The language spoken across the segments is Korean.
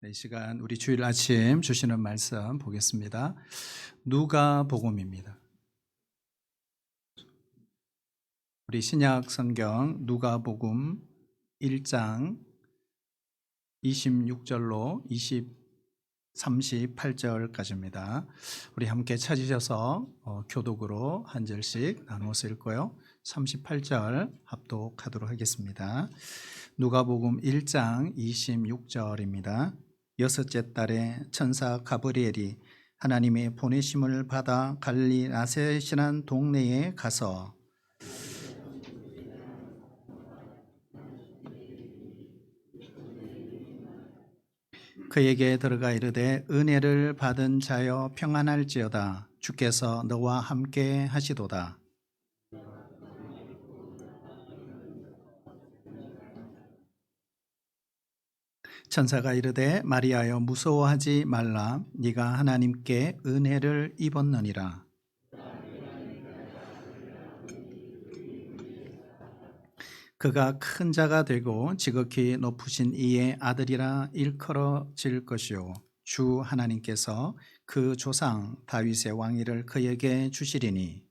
이 시간 우리 주일 아침 주시는 말씀 보겠습니다. 누가복음입니다. 우리 신약 성경 누가복음 1장 26절로 38절까지입니다. 우리 함께 찾으셔서 교독으로 한 절씩 나누어서 읽고요. 38절 합독하도록 하겠습니다. 누가복음 1장 26절입니다. 여섯째 달에 천사 가브리엘이 하나님의 보내심을 받아 갈릴리 나사렛이라는 동네에 가서 그에게 들어가 이르되 은혜를 받은 자여 평안할지어다. 주께서 너와 함께 하시도다. 천사가 이르되 마리아여 무서워하지 말라. 네가 하나님께 은혜를 입었느니라. 그가 큰 자가 되고 지극히 높으신 이의 아들이라 일컬어질 것이요 주 하나님께서 그 조상 다윗의 왕위를 그에게 주시리니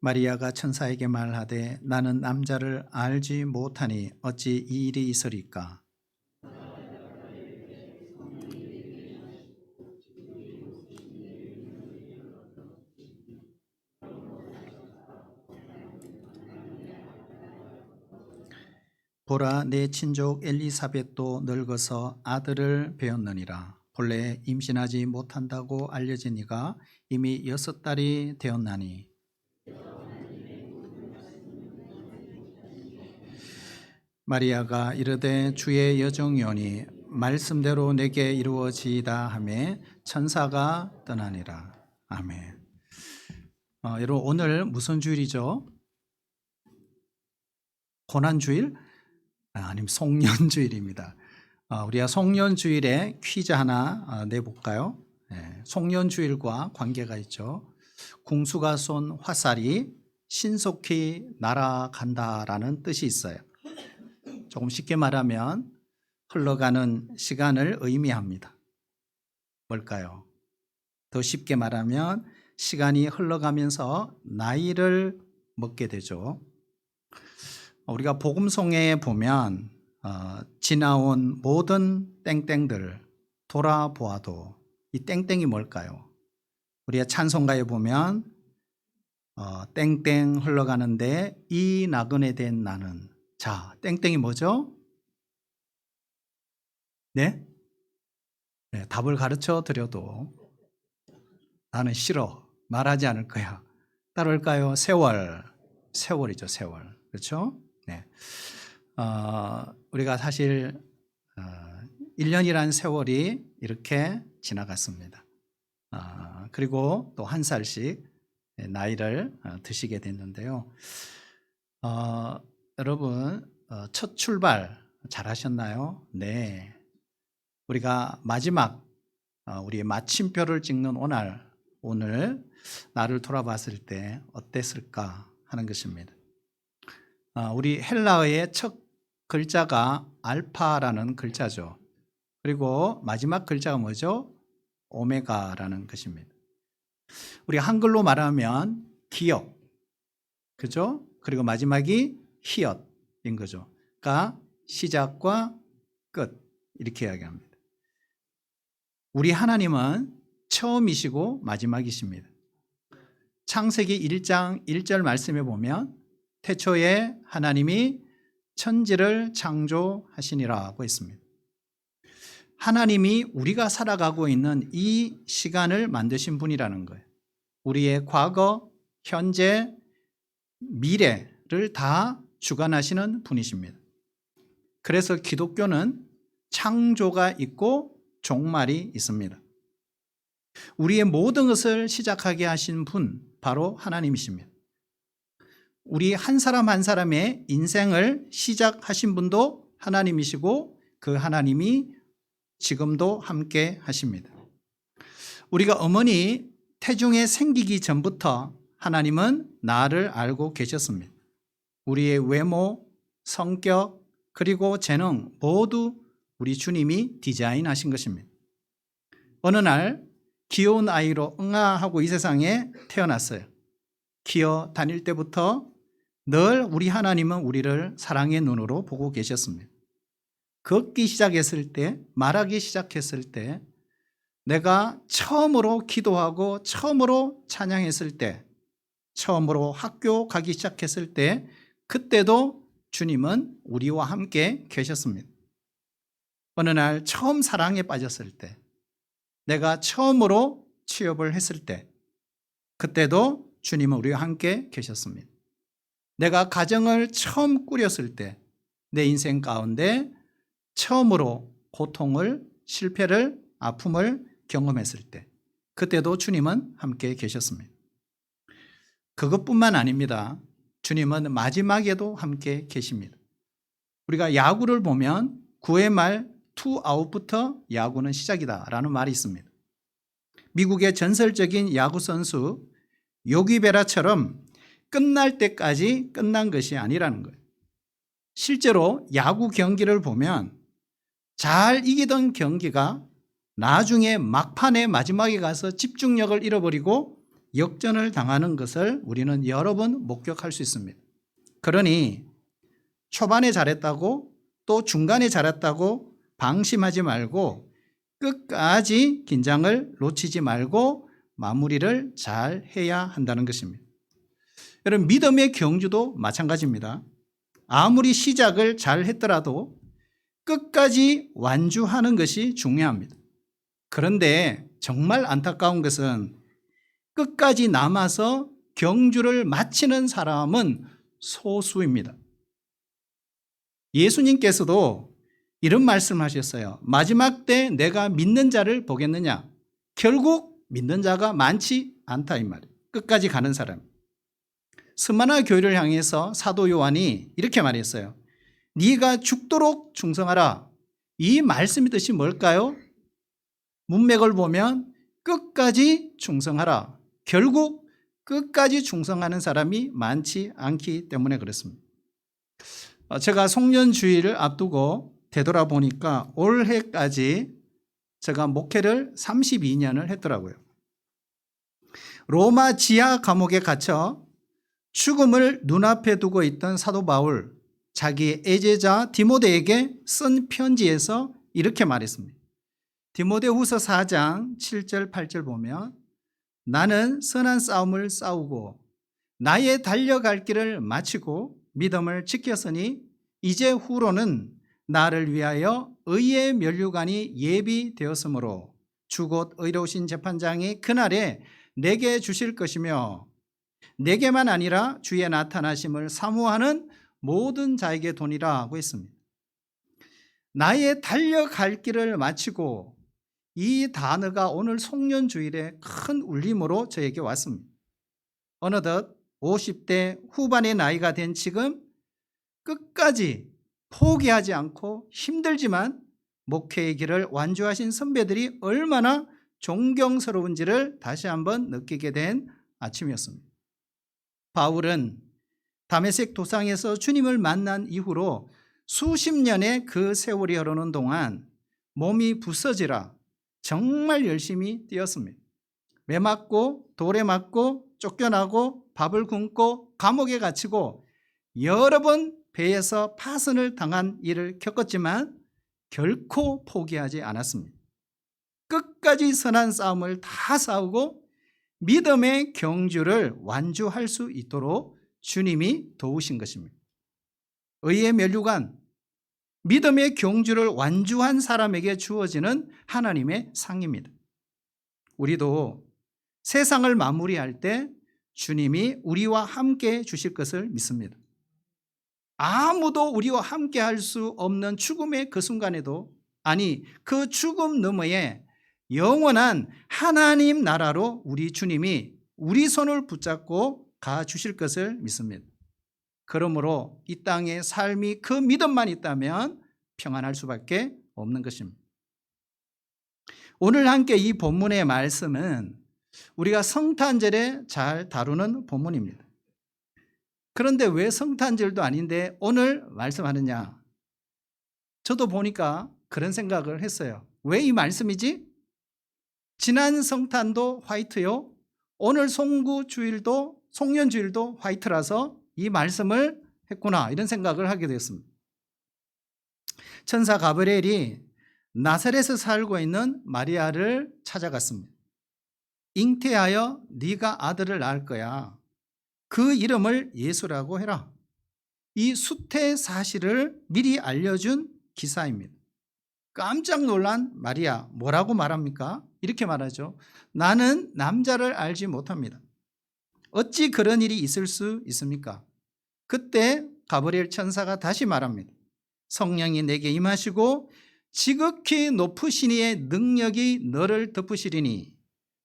마리아가 천사에게 말하되 나는 남자를 알지 못하니 어찌 이 일이 있으리까. 보라 내 친족 엘리사벳도 늙어서 아들을 배었느니라. 본래 임신하지 못한다고 알려진 이가 이미 6달이 되었나니 마리아가 이르되 주의 여종이오니 말씀대로 내게 이루어지이다 하며 천사가 떠나니라. 아멘. 여러분 오늘 무슨 주일이죠? 고난주일? 아니면 송년주일입니다. 우리가 송년주일에 퀴즈 하나 내볼까요? 송년주일과 관계가 있죠. 궁수가 쏜 화살이 신속히 날아간다라는 뜻이 있어요. 조금 쉽게 말하면 흘러가는 시간을 의미합니다. 뭘까요? 더 쉽게 말하면 시간이 흘러가면서 나이를 먹게 되죠. 우리가 복음송에 보면 지나온 모든 땡땡들 돌아보아도 이 땡땡이 뭘까요? 우리가 찬송가에 보면 땡땡 흘러가는데 이 나그네 된 나는 자, 땡땡이 뭐죠? 네? 답을 가르쳐 드려도 나는 싫어. 말하지 않을 거야. 따를까요? 세월. 세월이죠, 세월. 그렇죠? 네. 우리가 사실 1년이라는 세월이 이렇게 지나갔습니다. 그리고 또 한 살씩 나이를 드시게 됐는데요. 여러분 첫 출발 잘 하셨나요? 네. 우리가 마지막 우리의 마침표를 찍는 오늘 나를 돌아봤을 때 어땠을까 하는 것입니다. 우리 헬라어의 첫 글자가 알파라는 글자죠. 그리고 마지막 글자가 뭐죠? 오메가라는 것입니다. 우리 한글로 말하면 기역, 그죠? 그리고 마지막이 히읗인 거죠. 그러니까 시작과 끝 이렇게 이야기합니다. 우리 하나님은 처음이시고 마지막이십니다. 창세기 1장 1절 말씀에 보면 태초에 하나님이 천지를 창조하시니라고 했습니다. 하나님이 우리가 살아가고 있는 이 시간을 만드신 분이라는 거예요. 우리의 과거, 현재, 미래를 다 주관하시는 분이십니다. 그래서 기독교는 창조가 있고 종말이 있습니다. 우리의 모든 것을 시작하게 하신 분 바로 하나님이십니다. 우리 한 사람 한 사람의 인생을 시작하신 분도 하나님이시고 그 하나님이 지금도 함께 하십니다. 우리가 어머니 태중에 생기기 전부터 하나님은 나를 알고 계셨습니다. 우리의 외모, 성격, 그리고 재능 모두 우리 주님이 디자인하신 것입니다. 어느 날 귀여운 아이로 응아하고 이 세상에 태어났어요. 기어 다닐 때부터 늘 우리 하나님은 우리를 사랑의 눈으로 보고 계셨습니다. 걷기 시작했을 때, 말하기 시작했을 때, 내가 처음으로 기도하고 처음으로 찬양했을 때, 처음으로 학교 가기 시작했을 때, 그때도 주님은 우리와 함께 계셨습니다. 어느 날 처음 사랑에 빠졌을 때, 내가 처음으로 취업을 했을 때, 그때도 주님은 우리와 함께 계셨습니다. 내가 가정을 처음 꾸렸을 때, 내 인생 가운데 처음으로 고통을, 실패를, 아픔을 경험했을 때, 그때도 주님은 함께 계셨습니다. 그것뿐만 아닙니다. 주님은 마지막에도 함께 계십니다. 우리가 야구를 보면 9회 말 2아웃부터 야구는 시작이다라는 말이 있습니다. 미국의 전설적인 야구 선수 요기 베라처럼 끝날 때까지 끝난 것이 아니라는 거예요. 실제로 야구 경기를 보면 잘 이기던 경기가 나중에 막판에 마지막에 가서 집중력을 잃어버리고 역전을 당하는 것을 우리는 여러 번 목격할 수 있습니다. 그러니 초반에 잘했다고 또 중간에 잘했다고 방심하지 말고 끝까지 긴장을 놓치지 말고 마무리를 잘 해야 한다는 것입니다. 여러분, 믿음의 경주도 마찬가지입니다. 아무리 시작을 잘 했더라도 끝까지 완주하는 것이 중요합니다. 그런데 정말 안타까운 것은 끝까지 남아서 경주를 마치는 사람은 소수입니다. 예수님께서도 이런 말씀하셨어요. 마지막 때 내가 믿는 자를 보겠느냐? 결국 믿는 자가 많지 않다 이 말이에요. 끝까지 가는 사람. 스마나 교회를 향해서 사도 요한이 이렇게 말했어요. 네가 죽도록 충성하라. 이 말씀의 뜻이 뭘까요? 문맥을 보면 끝까지 충성하라. 결국 끝까지 충성하는 사람이 많지 않기 때문에 그렇습니다. 제가 송년주의를 앞두고 되돌아보니까 올해까지 제가 목회를 32년을 했더라고요. 로마 지하 감옥에 갇혀 죽음을 눈앞에 두고 있던 사도 바울, 자기의 애제자 디모데에게 쓴 편지에서 이렇게 말했습니다. 디모데후서 4장 7절 8절 보면 나는 선한 싸움을 싸우고 나의 달려갈 길을 마치고 믿음을 지켰으니 이제 후로는 나를 위하여 의의 면류관이 예비되었으므로 주 곧 의로우신 재판장이 그날에 내게 주실 것이며 내게만 아니라 주의 나타나심을 사모하는 모든 자에게 도니라 고 했습니다. 나의 달려갈 길을 마치고 이 단어가 오늘 송년주일에 큰 울림으로 저에게 왔습니다. 어느덧 50대 후반의 나이가 된 지금 끝까지 포기하지 않고 힘들지만 목회의 길을 완주하신 선배들이 얼마나 존경스러운지를 다시 한번 느끼게 된 아침이었습니다. 바울은 다메섹 도상에서 주님을 만난 이후로 수십 년의 그 세월이 흐르는 동안 몸이 부서지라 정말 열심히 뛰었습니다. 매 맞고 돌에 맞고 쫓겨나고 밥을 굶고 감옥에 갇히고 여러 번 배에서 파선을 당한 일을 겪었지만 결코 포기하지 않았습니다. 끝까지 선한 싸움을 다 싸우고 믿음의 경주를 완주할 수 있도록 주님이 도우신 것입니다. 의의 면류관, 믿음의 경주를 완주한 사람에게 주어지는 하나님의 상입니다. 우리도 세상을 마무리할 때 주님이 우리와 함께 주실 것을 믿습니다. 아무도 우리와 함께 할 수 없는 죽음의 그 순간에도, 아니 그 죽음 너머에 영원한 하나님 나라로 우리 주님이 우리 손을 붙잡고 가주실 것을 믿습니다. 그러므로 이 땅의 삶이 그 믿음만 있다면 평안할 수밖에 없는 것입니다. 오늘 함께 이 본문의 말씀은 우리가 성탄절에 잘 다루는 본문입니다. 그런데 왜 성탄절도 아닌데 오늘 말씀하느냐? 저도 보니까 그런 생각을 했어요. 왜 이 말씀이지? 지난 성탄도 화이트요. 오늘 송년주일도 화이트라서 이 말씀을 했구나, 이런 생각을 하게 되었습니다. 천사 가브리엘이 나사렛에 살고 있는 마리아를 찾아갔습니다. 잉태하여 네가 아들을 낳을 거야. 그 이름을 예수라고 해라. 이 수태 사실을 미리 알려준 기사입니다. 깜짝 놀란 마리아, 뭐라고 말합니까? 이렇게 말하죠. 나는 남자를 알지 못합니다. 어찌 그런 일이 있을 수 있습니까? 그때 가브리엘 천사가 다시 말합니다. 성령이 내게 임하시고 지극히 높으신 이의 능력이 너를 덮으시리니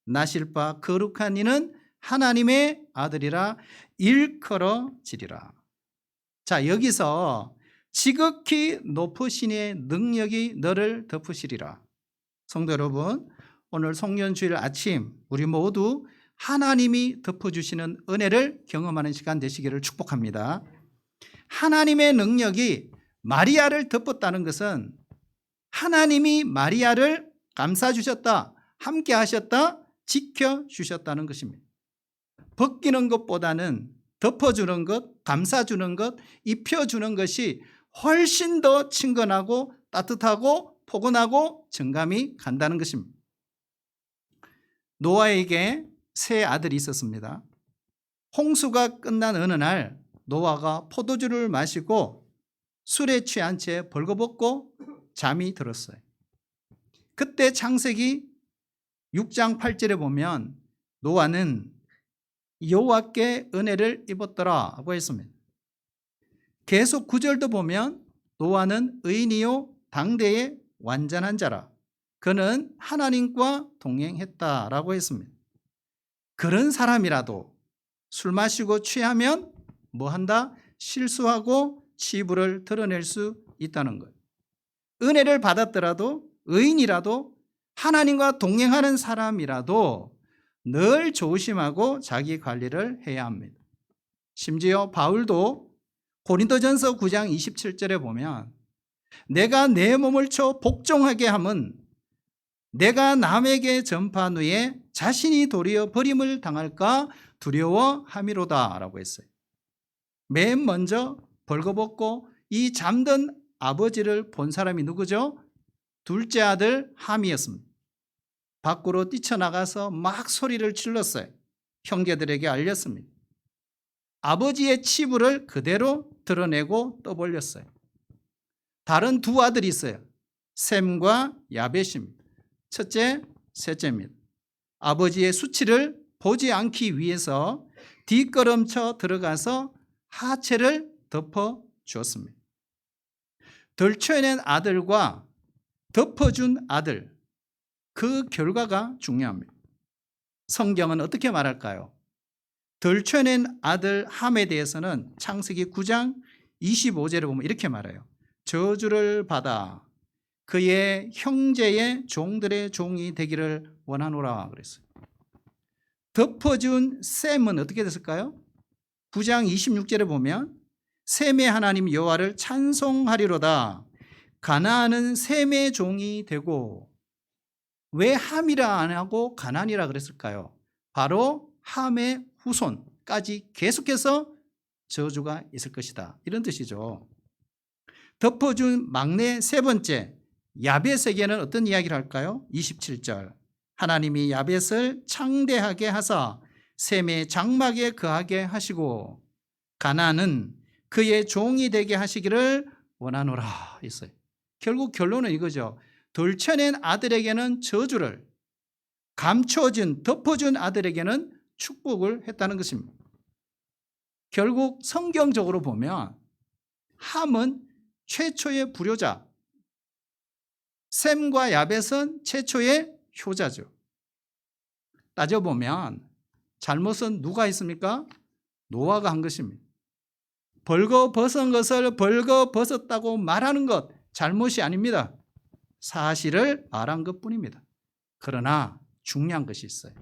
나실 바 거룩한 이는 하나님의 아들이라 일컬어지리라. 자, 여기서 지극히 높으신 이의 능력이 너를 덮으시리라. 성도 여러분, 오늘 송년주일 아침 우리 모두 하나님이 덮어주시는 은혜를 경험하는 시간 되시기를 축복합니다. 하나님의 능력이 마리아를 덮었다는 것은 하나님이 마리아를 감싸주셨다, 함께 하셨다, 지켜주셨다는 것입니다. 벗기는 것보다는 덮어주는 것, 감싸주는 것, 입혀주는 것이 훨씬 더 친근하고 따뜻하고 포근하고 정감이 간다는 것입니다. 노아에게 세 아들이 있었습니다. 홍수가 끝난 어느 날 노아가 포도주를 마시고 술에 취한 채 벌거벗고 잠이 들었어요. 그때 창세기 6장 8절에 보면 노아는 여호와께 은혜를 입었더라 하고 했습니다. 계속 9절도 보면 노아는 의인이요 당대의 완전한 자라, 그는 하나님과 동행했다라고 했습니다. 그런 사람이라도 술 마시고 취하면 뭐 한다? 실수하고 치부를 드러낼 수 있다는 것. 은혜를 받았더라도, 의인이라도, 하나님과 동행하는 사람이라도 늘 조심하고 자기 관리를 해야 합니다. 심지어 바울도 고린도전서 9장 27절에 보면 내가 내 몸을 쳐 복종하게 함은 내가 남에게 전파한 후에 자신이 도리어 버림을 당할까 두려워함이로다 라고 했어요. 맨 먼저 벌거벗고 이 잠든 아버지를 본 사람이 누구죠? 둘째 아들 함이었습니다. 밖으로 뛰쳐나가서 막 소리를 질렀어요. 형제들에게 알렸습니다. 아버지의 치부를 그대로 드러내고 떠벌렸어요. 다른 두 아들이 있어요. 셈과 야벳입니다. 첫째, 셋째입니다. 아버지의 수치를 보지 않기 위해서 뒷걸음쳐 들어가서 하체를 덮어 주었습니다. 덜쳐낸 아들과 덮어준 아들, 그 결과가 중요합니다. 성경은 어떻게 말할까요? 덜쳐낸 아들 함에 대해서는 창세기 9장 25절에 보면 이렇게 말해요. 저주를 받아 그의 형제의 종들의 종이 되기를 원하노라 그랬어요. 덮어준 셈은 어떻게 됐을까요? 9장 26절에 보면 셈의 하나님 여호와를 찬송하리로다. 가나안은 셈의 종이 되고. 왜 함이라 안 하고 가나안이라 그랬을까요? 바로 함의 후손까지 계속해서 저주가 있을 것이다, 이런 뜻이죠. 덮어준 막내 세 번째 야벳에게는 어떤 이야기를 할까요? 27절 하나님이 야벳을 창대하게 하사 셈의 장막에 거하게 하시고 가나안은 그의 종이 되게 하시기를 원하노라 했어요. 결국 결론은 이거죠. 덜쳐낸 아들에게는 저주를, 감춰진, 덮어준 아들에게는 축복을 했다는 것입니다. 결국 성경적으로 보면 함은 최초의 불효자, 셈과 야벳은 최초의 효자죠. 따져보면 잘못은 누가 했습니까? 노아가 한 것입니다. 벌거벗은 것을 벌거벗었다고 말하는 것 잘못이 아닙니다. 사실을 말한 것뿐입니다. 그러나 중요한 것이 있어요.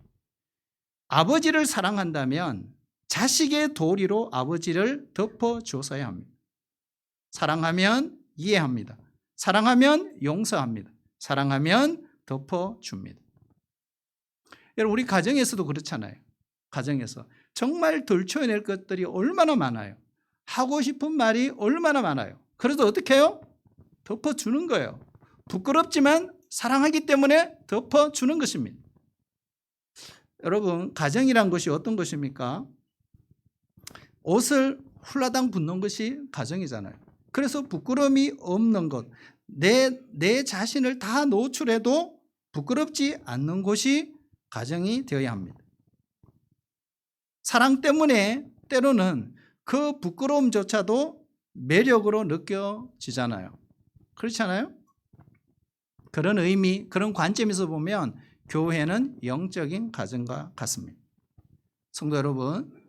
아버지를 사랑한다면 자식의 도리로 아버지를 덮어주어야 합니다. 사랑하면 이해합니다. 사랑하면 용서합니다. 사랑하면 덮어줍니다. 여러분, 우리 가정에서도 그렇잖아요. 가정에서 정말 덜쳐낼 것들이 얼마나 많아요. 하고 싶은 말이 얼마나 많아요. 그래서 어떻게 해요? 덮어주는 거예요. 부끄럽지만 사랑하기 때문에 덮어주는 것입니다. 여러분, 가정이란 것이 어떤 것입니까? 옷을 훌라당 붙는 것이 가정이잖아요. 그래서 부끄러움이 없는 것, 내 자신을 다 노출해도 부끄럽지 않는 곳이 가정이 되어야 합니다. 사랑 때문에 때로는 그 부끄러움조차도 매력으로 느껴지잖아요. 그렇지 않아요? 그런 의미, 그런 관점에서 보면 교회는 영적인 가정과 같습니다. 성도 여러분,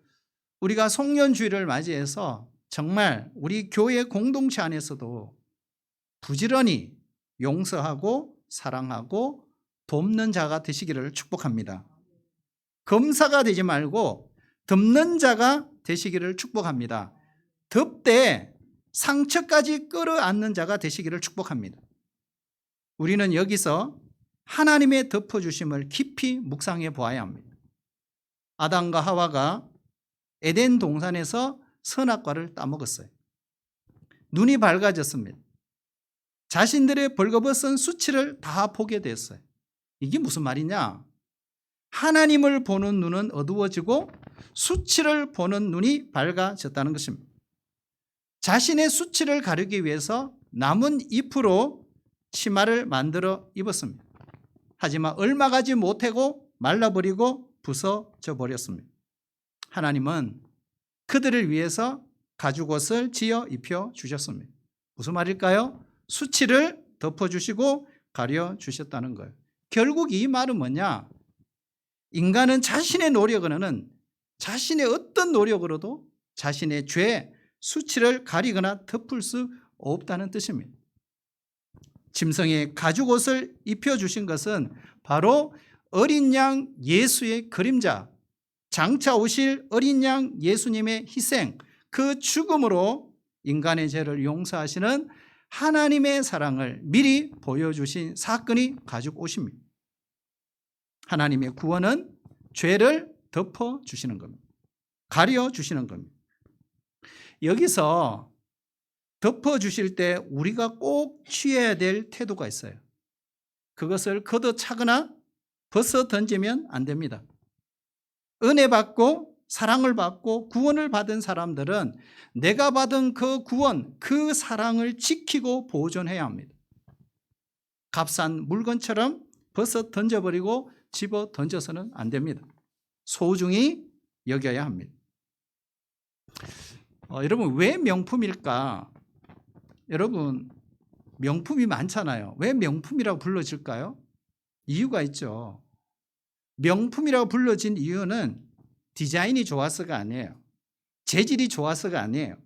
우리가 송년주일을 맞이해서 정말 우리 교회 공동체 안에서도 부지런히 용서하고 사랑하고 돕는 자가 되시기를 축복합니다. 검사가 되지 말고 덮는 자가 되시기를 축복합니다. 덮되 상처까지 끌어안는 자가 되시기를 축복합니다. 우리는 여기서 하나님의 덮어주심을 깊이 묵상해 보아야 합니다. 아담과 하와가 에덴 동산에서 선악과를 따먹었어요. 눈이 밝아졌습니다. 자신들의 벌거벗은 수치를 다 보게 됐어요. 이게 무슨 말이냐? 하나님을 보는 눈은 어두워지고 수치를 보는 눈이 밝아졌다는 것입니다. 자신의 수치를 가리기 위해서 남은 잎으로 치마를 만들어 입었습니다. 하지만 얼마 가지 못하고 말라버리고 부서져 버렸습니다. 하나님은 그들을 위해서 가죽옷을 지어 입혀 주셨습니다. 무슨 말일까요? 수치를 덮어주시고 가려주셨다는 거예요. 결국 이 말은 뭐냐? 인간은 자신의 노력으로는, 자신의 어떤 노력으로도 자신의 죄, 수치를 가리거나 덮을 수 없다는 뜻입니다. 짐승의 가죽옷을 입혀주신 것은 바로 어린 양 예수의 그림자, 장차 오실 어린 양 예수님의 희생, 그 죽음으로 인간의 죄를 용서하시는 하나님의 사랑을 미리 보여주신 사건이 가죽옷입니다. 하나님의 구원은 죄를 덮어주시는 겁니다. 가려주시는 겁니다. 여기서 덮어주실 때 우리가 꼭 취해야 될 태도가 있어요. 그것을 걷어차거나 벗어 던지면 안 됩니다. 은혜 받고 사랑을 받고 구원을 받은 사람들은 내가 받은 그 구원, 그 사랑을 지키고 보존해야 합니다. 값싼 물건처럼 벗어 던져버리고 집어 던져서는 안 됩니다. 소중히 여겨야 합니다. 여러분, 왜 명품일까? 여러분, 명품이 많잖아요. 왜 명품이라고 불러질까요? 이유가 있죠. 명품이라고 불러진 이유는 디자인이 좋아서가 아니에요. 재질이 좋아서가 아니에요.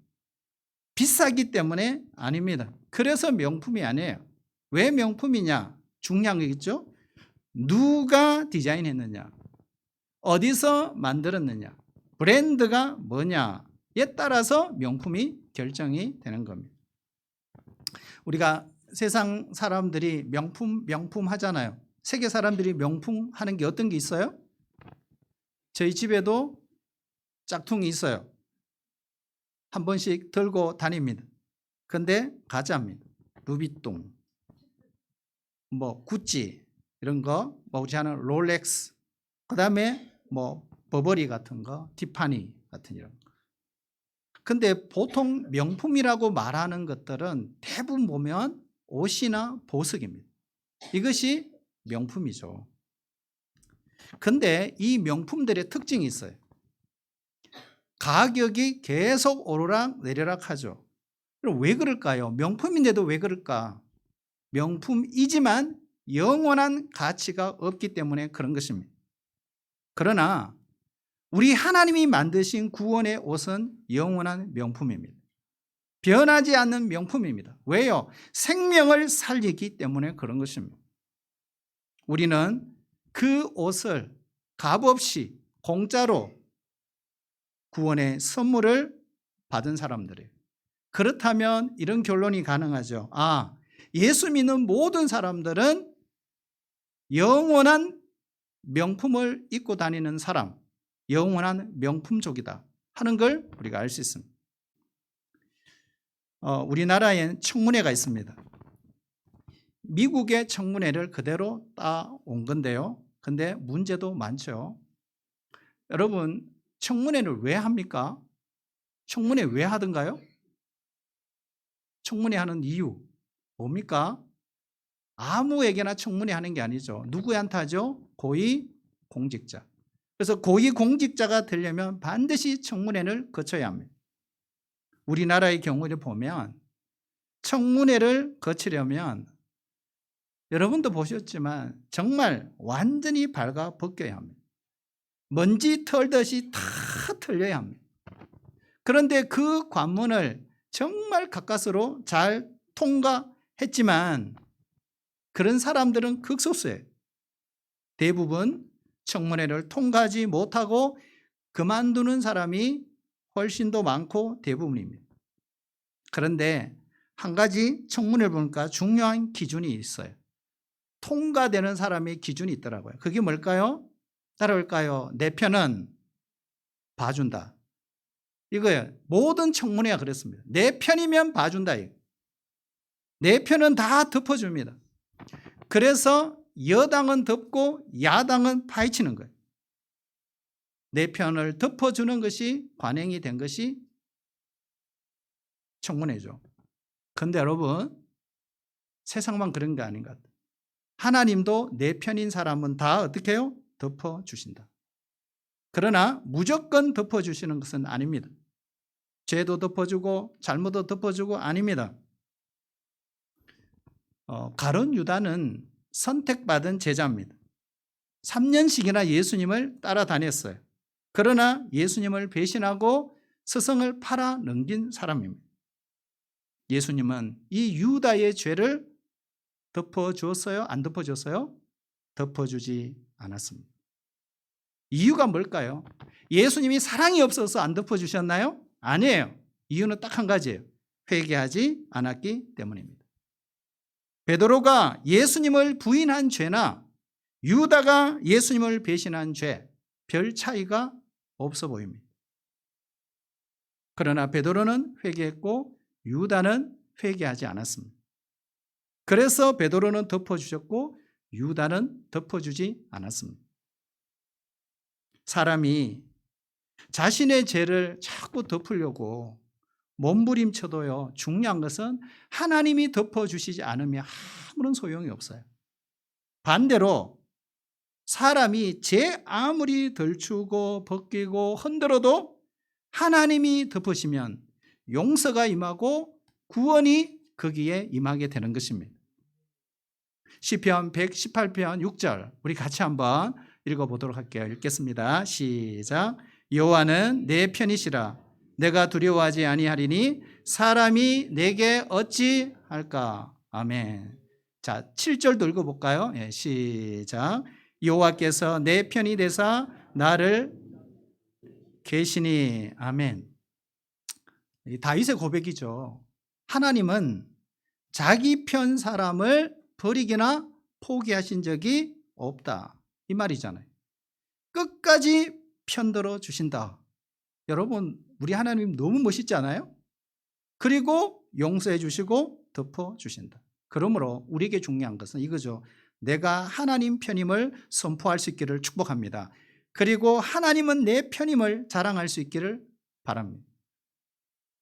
비싸기 때문에 아닙니다. 그래서 명품이 아니에요. 왜 명품이냐? 중요한 거 있죠? 누가 디자인했느냐? 어디서 만들었느냐? 브랜드가 뭐냐에 따라서 명품이 결정이 되는 겁니다. 우리가 세상 사람들이 명품 하잖아요. 세계 사람들이 명품 하는 게 어떤 게 있어요? 저희 집에도 짝퉁이 있어요. 한 번씩 들고 다닙니다. 근데 가짜입니다. 루비통, 구찌 이런 거, 우리 하는 롤렉스, 그다음에 버버리 같은 거, 티파니 같은 이런 거. 근데 보통 명품이라고 말하는 것들은 대부분 보면 옷이나 보석입니다. 이것이 명품이죠. 근데 이 명품들의 특징이 있어요. 가격이 계속 오르락 내리락 하죠. 그럼 왜 그럴까요? 명품인데도 왜 그럴까? 명품이지만 영원한 가치가 없기 때문에 그런 것입니다. 그러나 우리 하나님이 만드신 구원의 옷은 영원한 명품입니다. 변하지 않는 명품입니다. 왜요? 생명을 살리기 때문에 그런 것입니다. 우리는 그 옷을 값없이 공짜로 구원의 선물을 받은 사람들이에요. 그렇다면 이런 결론이 가능하죠. 예수 믿는 모든 사람들은 영원한 명품을 입고 다니는 사람, 영원한 명품족이다 하는 걸 우리가 알 수 있습니다. 우리나라엔 청문회가 있습니다. 미국의 청문회를 그대로 따온 건데요. 근데 문제도 많죠. 여러분, 청문회를 왜 합니까? 청문회 왜 하던가요? 청문회 하는 이유 뭡니까? 아무에게나 청문회 하는 게 아니죠. 누구한테 하죠? 고위 공직자. 그래서 고위 공직자가 되려면 반드시 청문회를 거쳐야 합니다. 우리나라의 경우를 보면 청문회를 거치려면 여러분도 보셨지만 정말 완전히 발가 벗겨야 합니다. 먼지 털듯이 다 털려야 합니다. 그런데 그 관문을 정말 가까스로 잘 통과했지만 그런 사람들은 극소수예요. 대부분 청문회를 통과하지 못하고 그만두는 사람이 훨씬 더 많고 대부분입니다. 그런데 한 가지 청문회를 보니까 중요한 기준이 있어요. 통과되는 사람의 기준이 있더라고요. 그게 뭘까요? 따라올까요? 내 편은 봐준다. 이거예요. 모든 청문회가 그랬습니다. 내 편이면 봐준다. 내 편은 다 덮어줍니다. 그래서 여당은 덮고 야당은 파헤치는 거예요. 내 편을 덮어주는 것이 관행이 된 것이 청문회죠. 그런데 여러분, 세상만 그런 게 아닌 것 같아요. 하나님도 내 편인 사람은 다 어떻게 해요? 덮어주신다. 그러나 무조건 덮어주시는 것은 아닙니다. 죄도 덮어주고 잘못도 덮어주고 아닙니다. 가룟 유다는 선택받은 제자입니다. 3년씩이나 예수님을 따라다녔어요. 그러나 예수님을 배신하고 스승을 팔아 넘긴 사람입니다. 예수님은 이 유다의 죄를 덮어주었어요? 안 덮어줬어요? 덮어주지 않았습니다. 이유가 뭘까요? 예수님이 사랑이 없어서 안 덮어주셨나요? 아니에요. 이유는 딱 한 가지예요. 회개하지 않았기 때문입니다. 베드로가 예수님을 부인한 죄나 유다가 예수님을 배신한 죄, 별 차이가 없어 보입니다. 그러나 베드로는 회개했고 유다는 회개하지 않았습니다. 그래서 베드로는 덮어주셨고 유다는 덮어주지 않았습니다. 사람이 자신의 죄를 자꾸 덮으려고 몸부림쳐도요, 중요한 것은 하나님이 덮어주시지 않으면 아무런 소용이 없어요. 반대로 사람이 죄 아무리 덜추고 벗기고 흔들어도 하나님이 덮으시면 용서가 임하고 구원이 거기에 임하게 되는 것입니다. 시편 118편 6절 우리 같이 한번 읽어보도록 할게요. 읽겠습니다. 시작. 여호와는 내 편이시라. 내가 두려워하지 아니하리니 사람이 내게 어찌할까. 아멘. 자, 7절도 읽어볼까요? 예, 시작. 여호와께서 내 편이 되사 나를 계시니. 아멘. 다윗의 고백이죠. 하나님은 자기 편 사람을 버리거나 포기하신 적이 없다. 이 말이잖아요. 끝까지 편들어 주신다. 여러분, 우리 하나님 너무 멋있지 않아요? 그리고 용서해 주시고 덮어 주신다. 그러므로 우리에게 중요한 것은 이거죠. 내가 하나님 편임을 선포할 수 있기를 축복합니다. 그리고 하나님은 내 편임을 자랑할 수 있기를 바랍니다.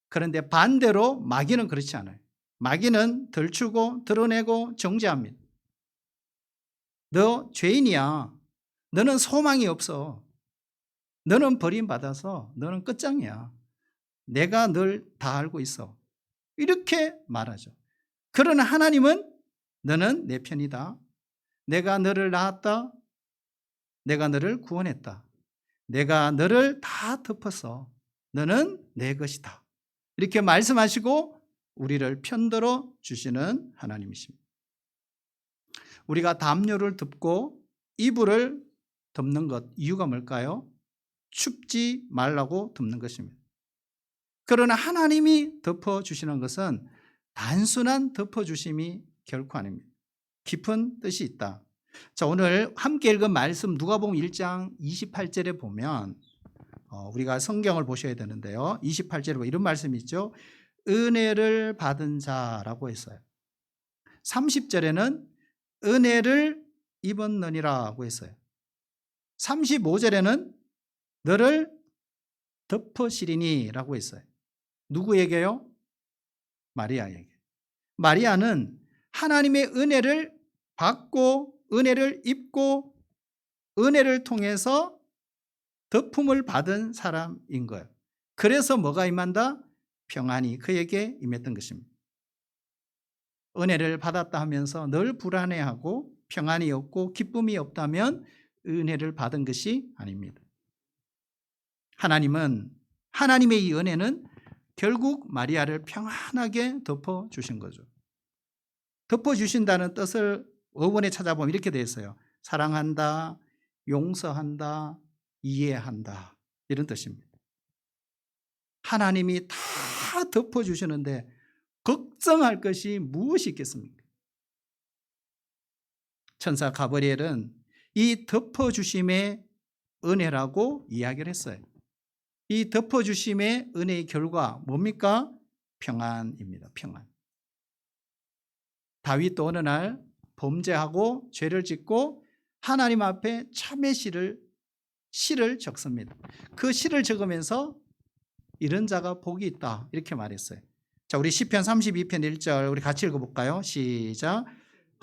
그런데 반대로 마귀는 그렇지 않아요. 마귀는 덜추고 드러내고 정죄합니다. 너 죄인이야. 너는 소망이 없어. 너는 버림받아서 너는 끝장이야. 내가 널 다 알고 있어. 이렇게 말하죠. 그러나 하나님은 너는 내 편이다. 내가 너를 낳았다. 내가 너를 구원했다. 내가 너를 다 덮었어. 너는 내 것이다. 이렇게 말씀하시고 우리를 편들어 주시는 하나님이십니다. 우리가 담요를 덮고 이불을 덮는 것 이유가 뭘까요? 춥지 말라고 덮는 것입니다. 그러나 하나님이 덮어주시는 것은 단순한 덮어주심이 결코 아닙니다. 깊은 뜻이 있다. 자, 오늘 함께 읽은 말씀 누가복음 1장 28절에 보면 우리가 성경을 보셔야 되는데요. 28절에 이런 말씀이 있죠. 은혜를 받은 자라고 했어요. 30절에는 은혜를 입었느니라고 했어요. 35절에는 너를 덮으시리니라고 했어요. 누구에게요? 마리아에게. 마리아는 하나님의 은혜를 받고 은혜를 입고 은혜를 통해서 덮음을 받은 사람인 거예요. 그래서 뭐가 임한다? 평안이 그에게 임했던 것입니다. 은혜를 받았다 하면서 늘 불안해하고 평안이 없고 기쁨이 없다면 은혜를 받은 것이 아닙니다. 하나님의 이 은혜는 결국 마리아를 평안하게 덮어주신 거죠. 덮어주신다는 뜻을 어원에 찾아보면 이렇게 되어 있어요. 사랑한다, 용서한다, 이해한다, 이런 뜻입니다. 하나님이 다 덮어주시는데 걱정할 것이 무엇이 있겠습니까? 천사 가브리엘은 이 덮어주심의 은혜라고 이야기를 했어요. 이 덮어주심의 은혜의 결과 뭡니까? 평안입니다. 평안. 다윗도 어느 날 범죄하고 죄를 짓고 하나님 앞에 참회 시를 적습니다. 그 시를 적으면서 이런 자가 복이 있다 이렇게 말했어요. 자, 우리 시편 32편 1절 우리 같이 읽어볼까요? 시작.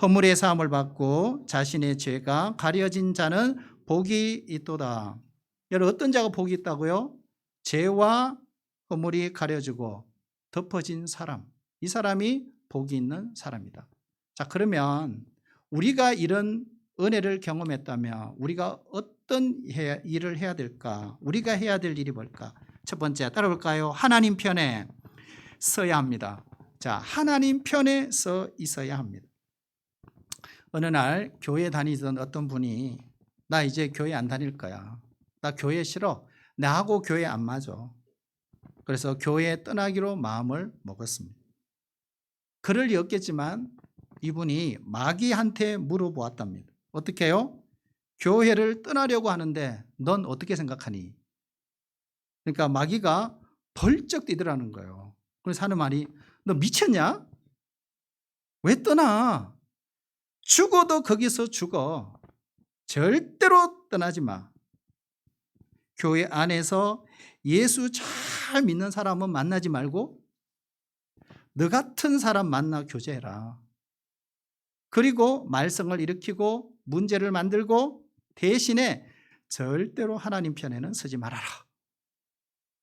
허물의 사함을 받고 자신의 죄가 가려진 자는 복이 있도다. 여러분, 어떤 자가 복이 있다고요? 죄와 허물이 가려지고 덮어진 사람, 이 사람이 복이 있는 사람이다. 자, 그러면 우리가 이런 은혜를 경험했다면 우리가 어떤 일을 해야 될까? 우리가 해야 될 일이 뭘까? 첫 번째, 따라볼까요? 하나님 편에 서야 합니다. 자, 하나님 편에 서 있어야 합니다. 어느 날 교회 다니던 어떤 분이 나 이제 교회 안 다닐 거야. 나 교회 싫어. 나하고 교회 안 맞아. 그래서 교회 떠나기로 마음을 먹었습니다. 그럴 리 없겠지만 이분이 마귀한테 물어보았답니다. 어떻게 해요? 교회를 떠나려고 하는데 넌 어떻게 생각하니? 그러니까 마귀가 벌쩍 뛰더라는 거예요. 그래서 하는 말이 너 미쳤냐? 왜 떠나? 죽어도 거기서 죽어. 절대로 떠나지 마. 교회 안에서 예수 잘 믿는 사람은 만나지 말고 너 같은 사람 만나 교제해라. 그리고 말썽을 일으키고 문제를 만들고 대신에 절대로 하나님 편에는 서지 말아라.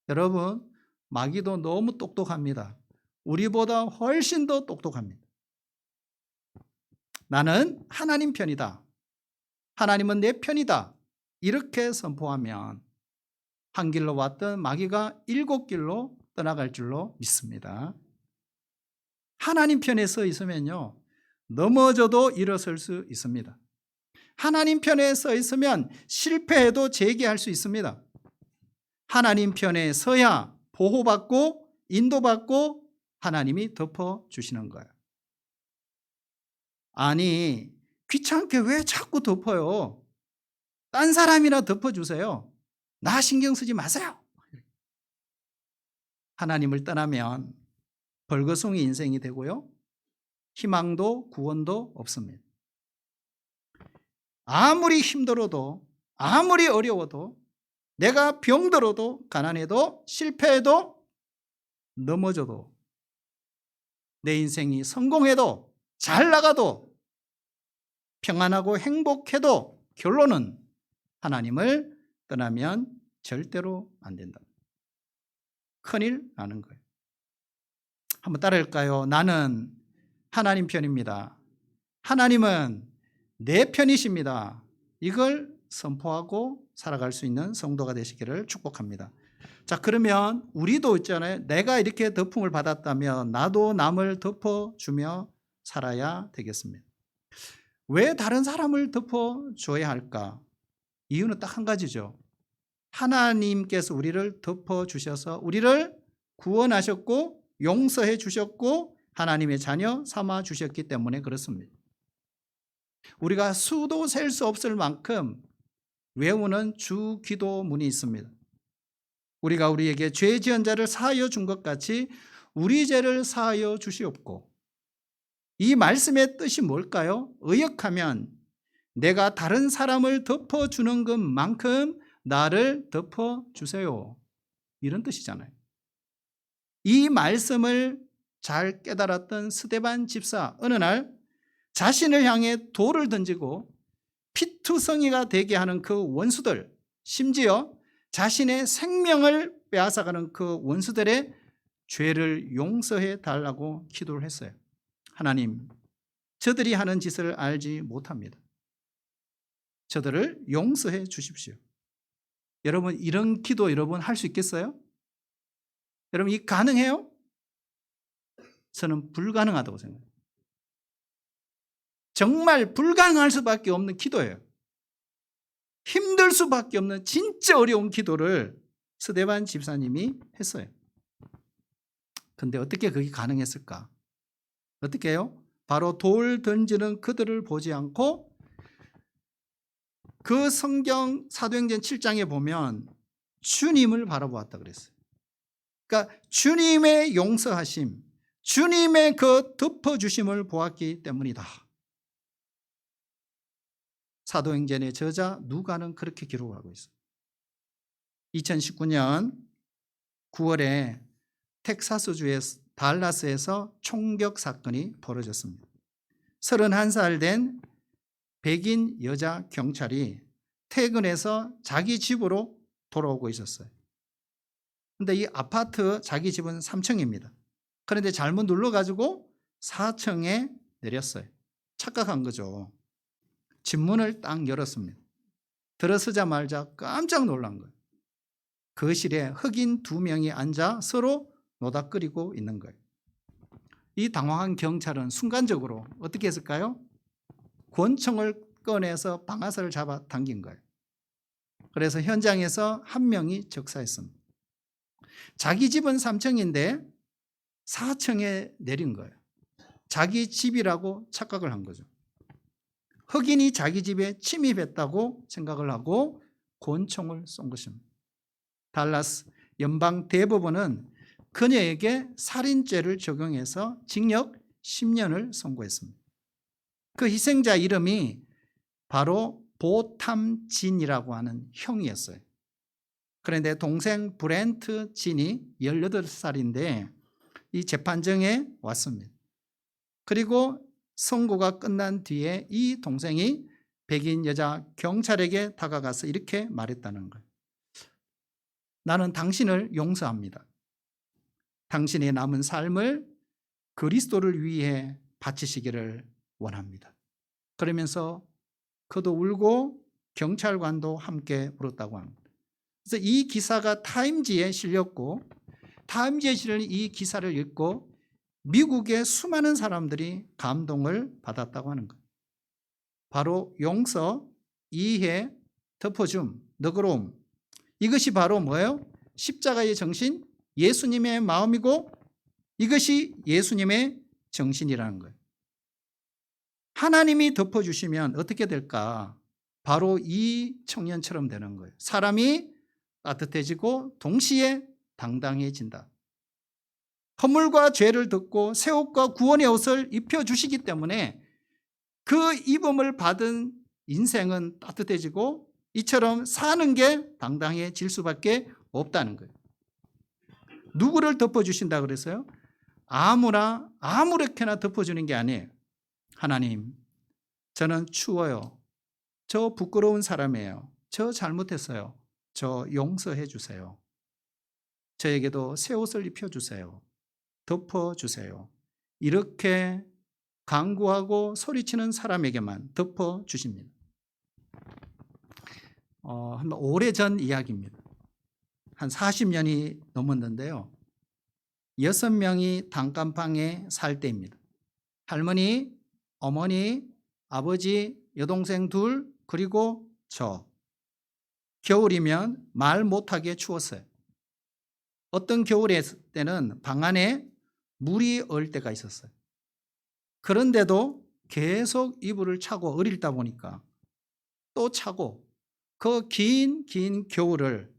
여러분, 마귀도 너무 똑똑합니다. 우리보다 훨씬 더 똑똑합니다. 나는 하나님 편이다. 하나님은 내 편이다. 이렇게 선포하면 한 길로 왔던 마귀가 7길로 떠나갈 줄로 믿습니다. 하나님 편에 서 있으면요, 넘어져도 일어설 수 있습니다. 하나님 편에 서 있으면 실패해도 재기할 수 있습니다. 하나님 편에 서야 보호받고 인도받고 하나님이 덮어주시는 거예요. 아니, 귀찮게 왜 자꾸 덮어요? 딴 사람이나 덮어주세요. 나 신경 쓰지 마세요. 하나님을 떠나면 벌거숭이 인생이 되고요, 희망도 구원도 없습니다. 아무리 힘들어도 아무리 어려워도 내가 병들어도 가난해도 실패해도 넘어져도 내 인생이 성공해도 잘 나가도 평안하고 행복해도 결론은 하나님을 떠나면 절대로 안 된다. 큰일 나는 거예요. 한번 따라할까요? 나는 하나님 편입니다. 하나님은 내 편이십니다. 이걸 선포하고 살아갈 수 있는 성도가 되시기를 축복합니다. 자, 그러면 우리도 있잖아요. 내가 이렇게 덮음을 받았다면 나도 남을 덮어주며 살아야 되겠습니다. 왜 다른 사람을 덮어줘야 할까? 이유는 딱 한 가지죠. 하나님께서 우리를 덮어주셔서 우리를 구원하셨고 용서해 주셨고 하나님의 자녀 삼아 주셨기 때문에 그렇습니다. 우리가 수도 셀 수 없을 만큼 외우는 주 기도문이 있습니다. 우리가 우리에게 죄 지은 자를 사하여 준 것 같이 우리 죄를 사하여 주시옵고, 이 말씀의 뜻이 뭘까요? 의역하면 내가 다른 사람을 덮어주는 것만큼 나를 덮어주세요, 이런 뜻이잖아요. 이 말씀을 잘 깨달았던 스데반 집사, 어느 날 자신을 향해 돌을 던지고 피투성이가 되게 하는 그 원수들, 심지어 자신의 생명을 빼앗아가는 그 원수들의 죄를 용서해 달라고 기도를 했어요. 하나님, 저들이 하는 짓을 알지 못합니다. 저들을 용서해 주십시오. 여러분, 이런 기도 여러분 할 수 있겠어요? 여러분, 이 가능해요? 저는 불가능하다고 생각해요. 정말 불가능할 수밖에 없는 기도예요. 힘들 수밖에 없는 진짜 어려운 기도를 스데반 집사님이 했어요. 근데 어떻게 그게 가능했을까? 어떻게 해요? 바로 돌 던지는 그들을 보지 않고, 그 성경 사도행전 7장에 보면 주님을 바라보았다 그랬어요. 그러니까 주님의 용서하심, 주님의 그 덮어주심을 보았기 때문이다. 사도행전의 저자 누가는 그렇게 기록하고 있어요. 2019년 9월에 텍사스주의 달라스에서 총격 사건이 벌어졌습니다. 31살 된 백인 여자 경찰이 퇴근해서 자기 집으로 돌아오고 있었어요. 근데 이 아파트 자기 집은 3층입니다. 그런데 잘못 눌러가지고 4층에 내렸어요. 착각한 거죠. 집문을 딱 열었습니다. 들어서자마자 깜짝 놀란 거예요. 거실에 흑인 2명이 앉아 서로 노닥거리고 있는 거예요. 이 당황한 경찰은 순간적으로 어떻게 했을까요? 권총을 꺼내서 방아쇠를 잡아 당긴 거예요. 그래서 현장에서 한 명이 적사했습니다. 자기 집은 3층인데 4층에 내린 거예요. 자기 집이라고 착각을 한 거죠. 흑인이 자기 집에 침입했다고 생각을 하고 권총을 쏜 것입니다. 달라스 연방 대법원은 그녀에게 살인죄를 적용해서 징역 10년을 선고했습니다. 그 희생자 이름이 바로 보탐진이라고 하는 형이었어요. 그런데 동생 브렌트 진이 18살인데 이 재판정에 왔습니다. 그리고 선고가 끝난 뒤에 이 동생이 백인 여자 경찰에게 다가가서 이렇게 말했다는 거예요. 나는 당신을 용서합니다. 당신의 남은 삶을 그리스도를 위해 바치시기를 원합니다. 그러면서 그도 울고 경찰관도 함께 울었다고 합니다. 그래서 이 기사가 타임지에 실렸고, 타임지에 실린 이 기사를 읽고 미국의 수많은 사람들이 감동을 받았다고 하는 거예요. 바로 용서, 이해, 덮어줌, 너그러움, 이것이 바로 뭐예요? 십자가의 정신, 예수님의 마음이고 이것이 예수님의 정신이라는 거예요. 하나님이 덮어주시면 어떻게 될까? 바로 이 청년처럼 되는 거예요. 사람이 따뜻해지고 동시에 당당해진다. 허물과 죄를 덮고 새 옷과 구원의 옷을 입혀주시기 때문에 그 입음을 받은 인생은 따뜻해지고 이처럼 사는 게 당당해질 수밖에 없다는 거예요. 누구를 덮어주신다 그랬어요? 아무나 아무렇게나 덮어주는 게 아니에요. 하나님, 저는 추워요. 저 부끄러운 사람이에요. 저 잘못했어요. 저 용서해 주세요. 저에게도 새 옷을 입혀주세요. 덮어주세요. 이렇게 간구하고 소리치는 사람에게만 덮어주십니다. 한 오래전 이야기입니다. 한 40년이 넘었는데요. 6명이 단칸방에 살 때입니다. 할머니, 어머니, 아버지, 여동생 2, 그리고 저. 겨울이면 말 못하게 추웠어요. 어떤 겨울에 때는 방 안에 물이 얼 때가 있었어요. 그런데도 계속 이불을 차고 어릴다 보니까 또 차고 그 긴 겨울을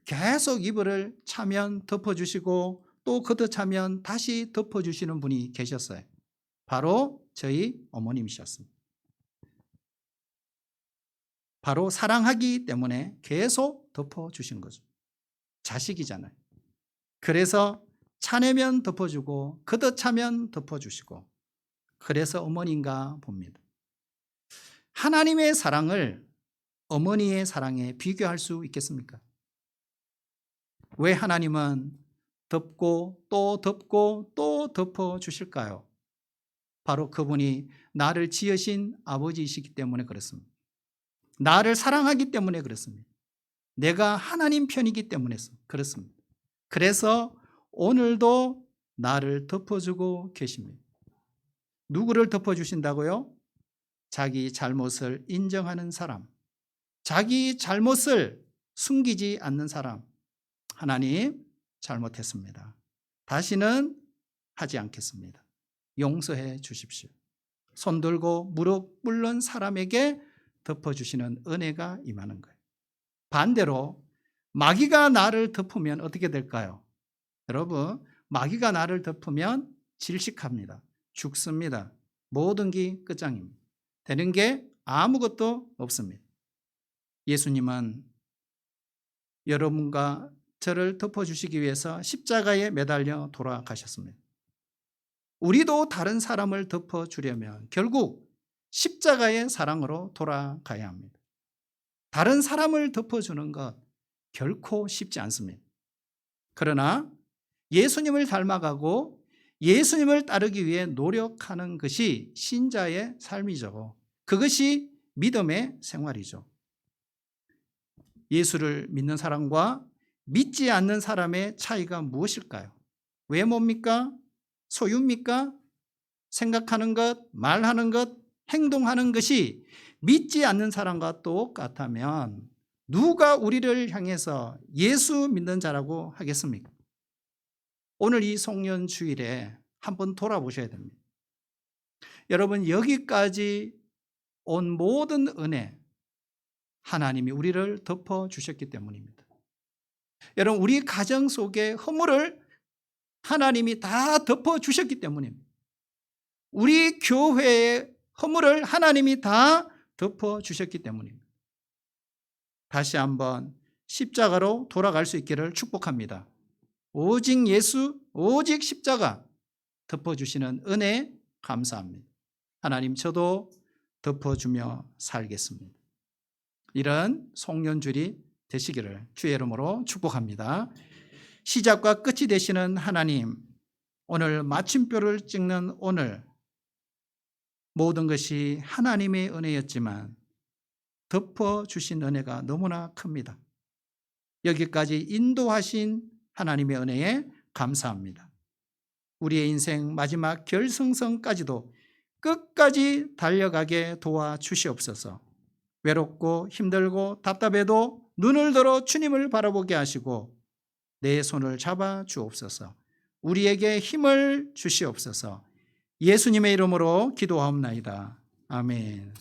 계속 이불을 차면 덮어주시고 또 걷어차면 다시 덮어주시는 분이 계셨어요. 바로 저희 어머님이셨습니다. 바로 사랑하기 때문에 계속 덮어주신 거죠. 자식이잖아요. 그래서 차내면 덮어주고 걷어차면 덮어주시고, 그래서 어머니인가 봅니다. 하나님의 사랑을 어머니의 사랑에 비교할 수 있겠습니까? 왜 하나님은 덮고 또 덮고 또 덮어주실까요? 바로 그분이 나를 지으신 아버지이시기 때문에 그렇습니다. 나를 사랑하기 때문에 그렇습니다. 내가 하나님 편이기 때문에 그렇습니다. 그래서 오늘도 나를 덮어주고 계십니다. 누구를 덮어주신다고요? 자기 잘못을 인정하는 사람, 자기 잘못을 숨기지 않는 사람. 하나님, 잘못했습니다. 다시는 하지 않겠습니다. 용서해 주십시오. 손들고 무릎 꿇는 사람에게 덮어주시는 은혜가 임하는 거예요. 반대로 마귀가 나를 덮으면 어떻게 될까요? 여러분, 마귀가 나를 덮으면 질식합니다. 죽습니다. 모든 게 끝장입니다. 되는 게 아무것도 없습니다. 예수님은 여러분과 저를 덮어주시기 위해서 십자가에 매달려 돌아가셨습니다. 우리도 다른 사람을 덮어주려면 결국 십자가의 사랑으로 돌아가야 합니다. 다른 사람을 덮어주는 것 결코 쉽지 않습니다. 그러나 예수님을 닮아가고 예수님을 따르기 위해 노력하는 것이 신자의 삶이죠. 그것이 믿음의 생활이죠. 예수를 믿는 사람과 믿지 않는 사람의 차이가 무엇일까요? 외모입니까? 소유입니까? 생각하는 것, 말하는 것, 행동하는 것이 믿지 않는 사람과 똑같다면 누가 우리를 향해서 예수 믿는 자라고 하겠습니까? 오늘 이 송년주일에 한번 돌아보셔야 됩니다. 여러분, 여기까지 온 모든 은혜, 하나님이 우리를 덮어주셨기 때문입니다. 여러분, 우리 가정 속의 허물을 하나님이 다 덮어주셨기 때문입니다. 우리 교회의 허물을 하나님이 다 덮어주셨기 때문입니다. 다시 한번 십자가로 돌아갈 수 있기를 축복합니다. 오직 예수, 오직 십자가 덮어주시는 은혜 감사합니다. 하나님, 저도 덮어주며 살겠습니다. 이런 송년주일이 되시기를 주의 이름으로 축복합니다. 시작과 끝이 되시는 하나님, 오늘 마침표를 찍는 오늘 모든 것이 하나님의 은혜였지만 덮어주신 은혜가 너무나 큽니다. 여기까지 인도하신 하나님의 은혜에 감사합니다. 우리의 인생 마지막 결승선까지도 끝까지 달려가게 도와주시옵소서. 외롭고 힘들고 답답해도 눈을 들어 주님을 바라보게 하시고 내 손을 잡아 주옵소서. 우리에게 힘을 주시옵소서. 예수님의 이름으로 기도하옵나이다. 아멘.